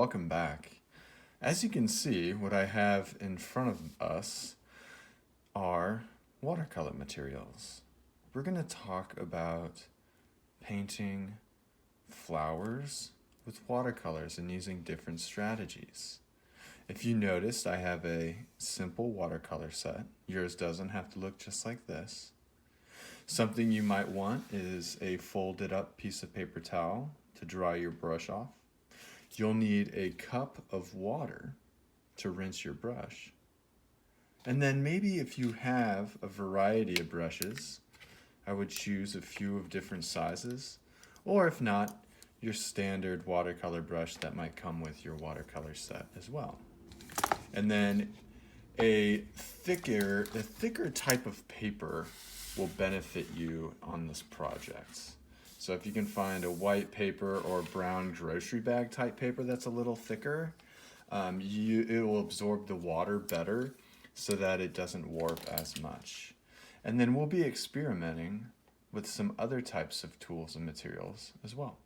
welcome back. As you can see, what I have in front of us are watercolor materials. We're going to talk about painting flowers with watercolors and using different strategies. If you noticed, I have a simple watercolor set. Yours doesn't have to look just like this. Something you might want is a folded up piece of paper towel to dry your brush off. You'll need a cup of water to rinse your brush. And then maybe if you have a variety of brushes, I would choose a few of different sizes, or if not, your standard watercolor brush that might come with your watercolor set as well. And then a thicker type of paper will benefit you on this project. So if you can find a white paper or brown grocery bag type paper that's a little thicker, it will absorb the water better so that it doesn't warp as much. And then we'll be experimenting with some other types of tools and materials as well.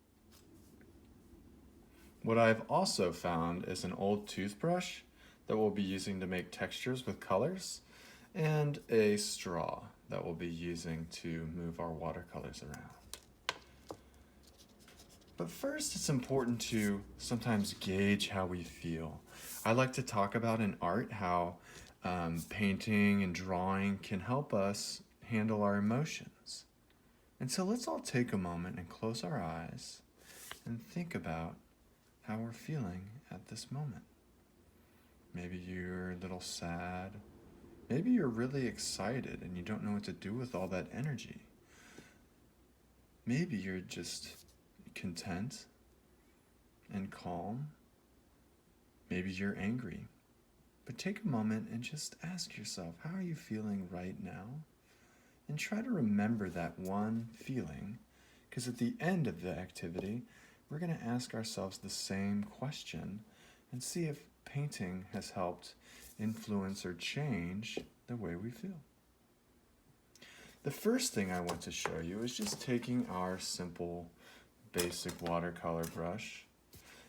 What I've also found is an old toothbrush that we'll be using to make textures with colors, and a straw that we'll be using to move our watercolors around. But first, it's important to sometimes gauge how we feel. I like to talk about in art how painting and drawing can help us handle our emotions. And so let's all take a moment and close our eyes and think about how we're feeling at this moment. Maybe you're a little sad. Maybe you're really excited and you don't know what to do with all that energy. Maybe you're just content and calm. Maybe you're angry. But take a moment and just ask yourself, how are you feeling right now? And try to remember that one feeling, because at the end of the activity, we're going to ask ourselves the same question and see if painting has helped influence or change the way we feel. The first thing I want to show you is just taking our simple basic watercolor brush,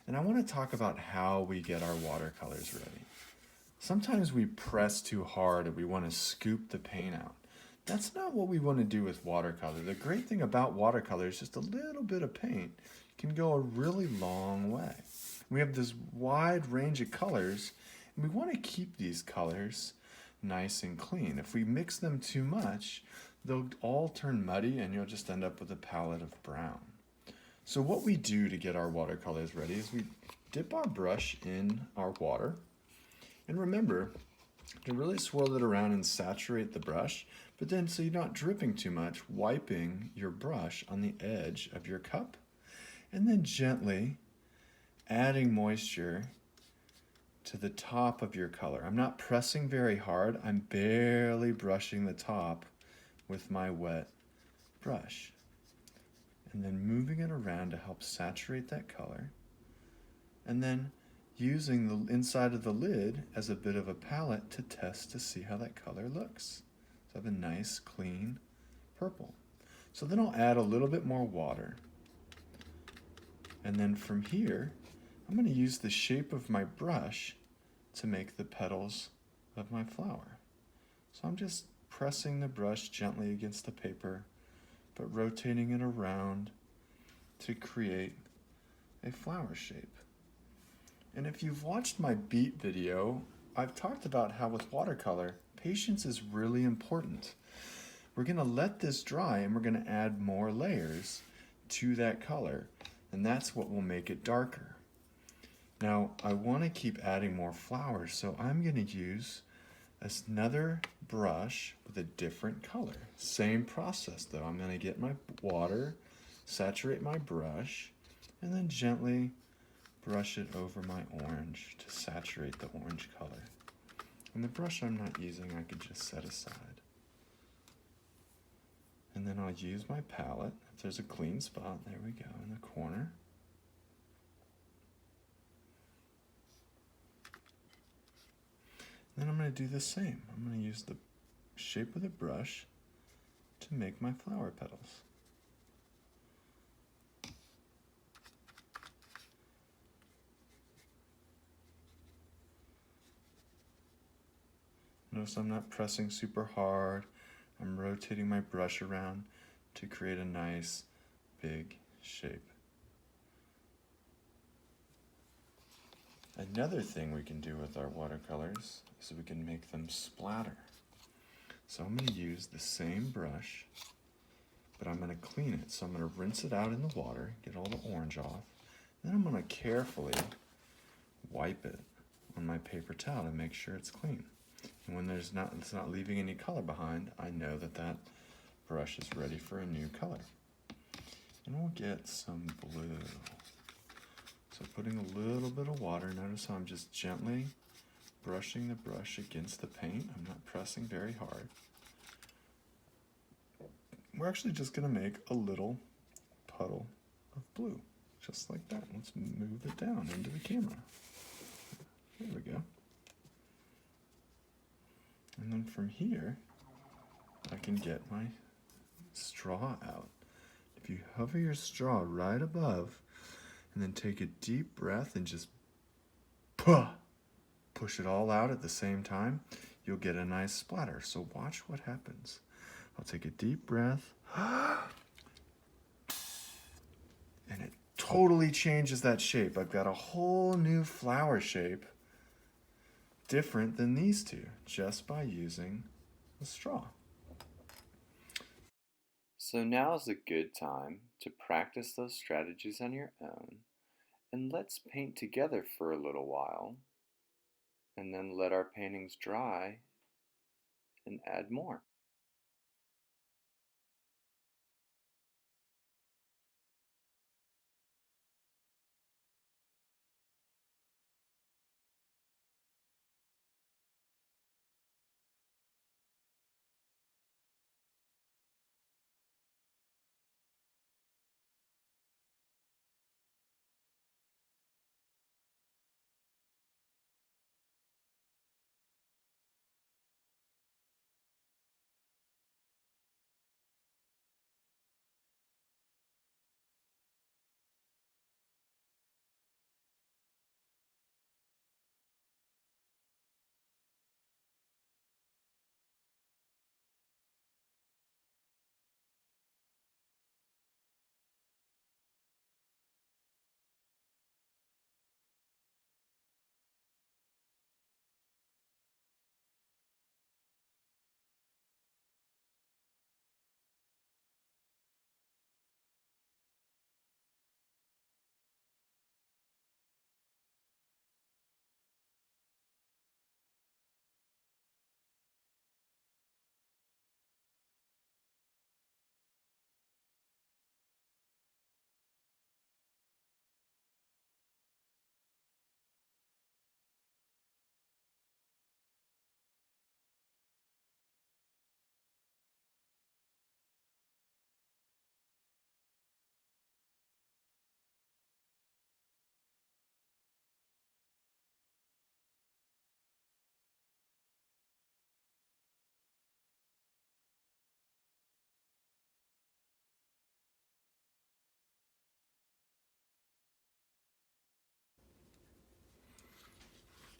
and I want to talk about how we get our watercolors ready. Sometimes we press too hard and we want to scoop the paint out. That's not what we want to do with watercolor. The great thing about watercolor is just a little bit of paint can go a really long way. We have this wide range of colors, and we want to keep these colors nice and clean. If we mix them too much, they'll all turn muddy and you'll just end up with a palette of brown. So what we do to get our watercolors ready is we dip our brush in our water, and remember to really swirl it around and saturate the brush, but then so you're not dripping too much, wiping your brush on the edge of your cup, and then gently adding moisture to the top of your color. I'm not pressing very hard, I'm barely brushing the top with my wet brush. And then moving it around to help saturate that color. And then using the inside of the lid as a bit of a palette to test to see how that color looks. So I have a nice, clean purple. So then I'll add a little bit more water. And then from here, I'm going to use the shape of my brush to make the petals of my flower. So I'm just pressing the brush gently against the paper, but rotating it around to create a flower shape. And if you've watched my beet video, I've talked about how with watercolor, patience is really important. We're going to let this dry and we're going to add more layers to that color, and that's what will make it darker. Now, I want to keep adding more flowers, so I'm going to use another brush with a different color. Same process though. I'm going to get my water, saturate my brush, and then gently brush it over my orange to saturate the orange color. And the brush I'm not using, I could just set aside. And then I'll use my palette. If there's a clean spot, there we go, in the corner. Then I'm going to do the same. I'm going to use the shape of the brush to make my flower petals. Notice I'm not pressing super hard. I'm rotating my brush around to create a nice big shape. Another thing we can do with our watercolors is we can make them splatter. So I'm going to use the same brush, but I'm going to clean it. So I'm going to rinse it out in the water, get all the orange off. Then I'm going to carefully wipe it on my paper towel to make sure it's clean. And when it's not leaving any color behind, I know that that brush is ready for a new color. And we'll get some blue. So putting a little bit of water, notice how I'm just gently brushing the brush against the paint. I'm not pressing very hard. We're actually just going to make a little puddle of blue, just like that. Let's move it down into the camera. There we go. And then from here, I can get my straw out. If you hover your straw right above, and then take a deep breath and just push it all out at the same time, you'll get a nice splatter. So watch what happens. I'll take a deep breath, and it totally changes that shape. I've got a whole new flower shape, different than these two, just by using the straw. So now is a good time to practice those strategies on your own, and let's paint together for a little while, and then let our paintings dry and add more.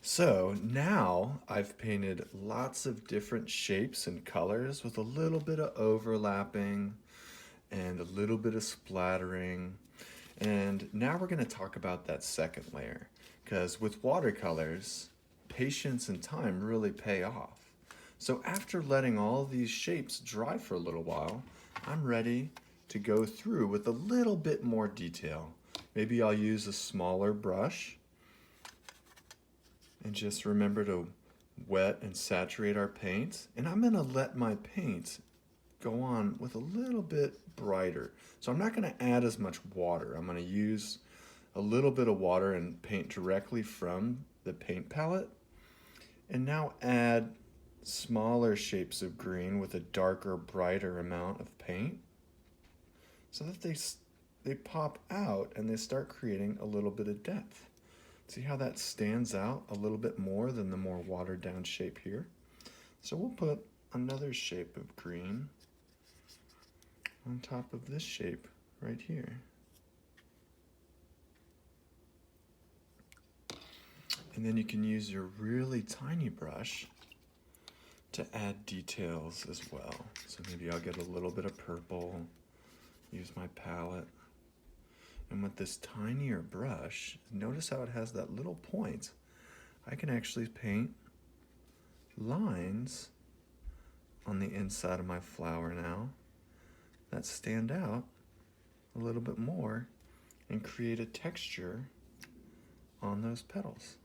So now I've painted lots of different shapes and colors with a little bit of overlapping and a little bit of splattering. And now we're going to talk about that second layer, because with watercolors, patience and time really pay off. So after letting all these shapes dry for a little while, I'm ready to go through with a little bit more detail. Maybe I'll use a smaller brush. And just remember to wet and saturate our paint. And I'm going to let my paint go on with a little bit brighter. So I'm not going to add as much water. I'm going to use a little bit of water and paint directly from the paint palette. And now add smaller shapes of green with a darker, brighter amount of paint, so that they pop out and they start creating a little bit of depth. See how that stands out a little bit more than the more watered down shape here? So we'll put another shape of green on top of this shape right here. And then you can use your really tiny brush to add details as well. So maybe I'll get a little bit of purple, use my palette. And with this tinier brush, notice how it has that little point. I can actually paint lines on the inside of my flower now that stand out a little bit more and create a texture on those petals.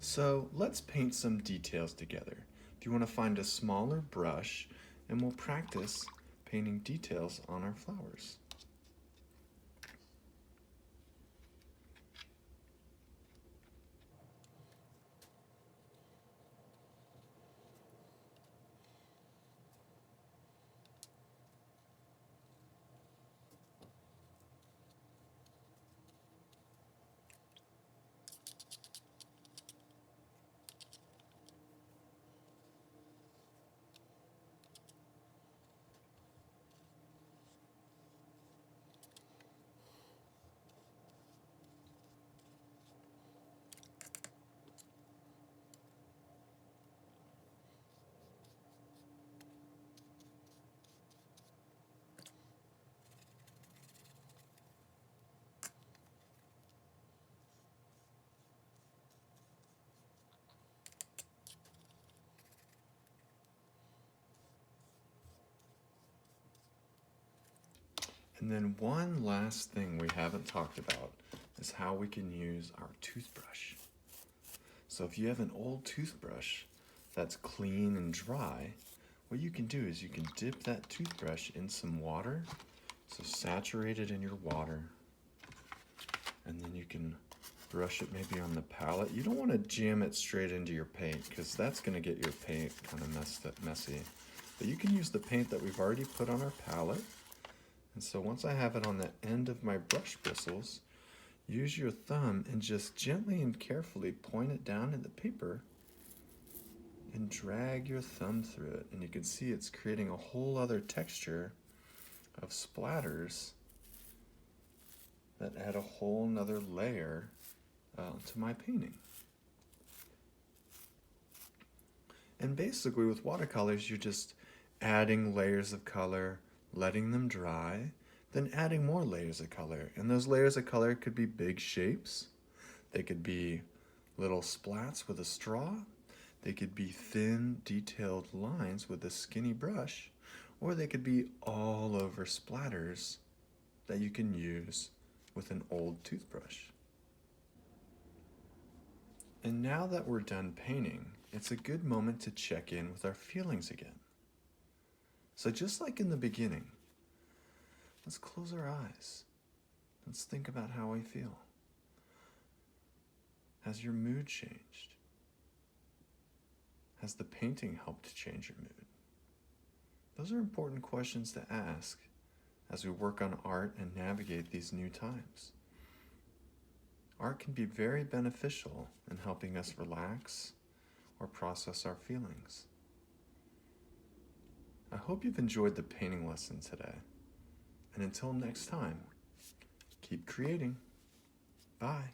So let's paint some details together. If you want to find a smaller brush, and we'll practice painting details on our flowers. And then one last thing we haven't talked about is how we can use our toothbrush. So if you have an old toothbrush that's clean and dry, what you can do is you can dip that toothbrush in some water, so saturate it in your water, and then you can brush it maybe on the palette. You don't want to jam it straight into your paint because that's going to get your paint kind of messy. But you can use the paint that we've already put on our palette. And so once I have it on the end of my brush bristles, use your thumb and just gently and carefully point it down in the paper and drag your thumb through it. And you can see it's creating a whole other texture of splatters that add a whole nother layer to my painting. And basically with watercolors, you're just adding layers of color, letting them dry, then adding more layers of color. And those layers of color could be big shapes. They could be little splats with a straw. They could be thin, detailed lines with a skinny brush, or they could be all over splatters that you can use with an old toothbrush. And now that we're done painting, it's a good moment to check in with our feelings again. So just like in the beginning, let's close our eyes. Let's think about how we feel. Has your mood changed? Has the painting helped change your mood? Those are important questions to ask as we work on art and navigate these new times. Art can be very beneficial in helping us relax or process our feelings. I hope you've enjoyed the painting lesson today. And until next time, keep creating. Bye.